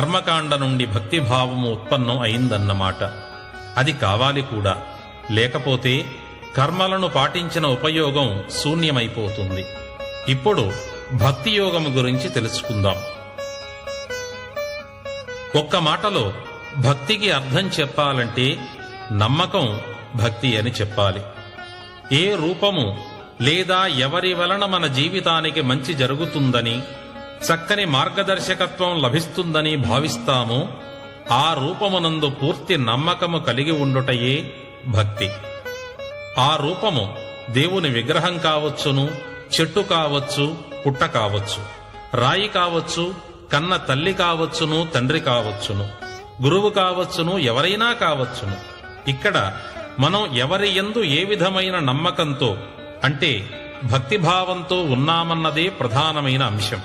కర్మకాండ నుండి భక్తిభావము ఉత్పన్నం అయిందన్నమాట. అది కావాలి కూడా. లేకపోతే కర్మలను పాటించిన ఉపయోగం శూన్యమైపోతుంది. ఇప్పుడు భక్తి యోగము గురించి తెలుసుకుందాం. ఒక్క మాటలో భక్తికి అర్థం చెప్పాలంటే నమ్మకం భక్తి అని చెప్పాలి. ఏ రూపము లేదా ఎవరి వలన మన జీవితానికి మంచి జరుగుతుందని, చక్కని మార్గదర్శకత్వం లభిస్తుందని భావిస్తామో ఆ రూపమునందు పూర్తి నమ్మకము కలిగి ఉండుటయే భక్తి. ఆ రూపము దేవుని విగ్రహం కావచ్చును, చెట్టు కావచ్చు, పుట్ట కావచ్చు, రాయి కావచ్చు, కన్న తల్లి కావచ్చును, తండ్రి కావచ్చును, గురువు కావచ్చును, ఎవరైనా కావచ్చును. ఇక్కడ మనం ఎవరి యందు ఏ విధమైన నమ్మకంతో అంటే భక్తిభావంతో ఉన్నామన్నదే ప్రధానమైన అంశం.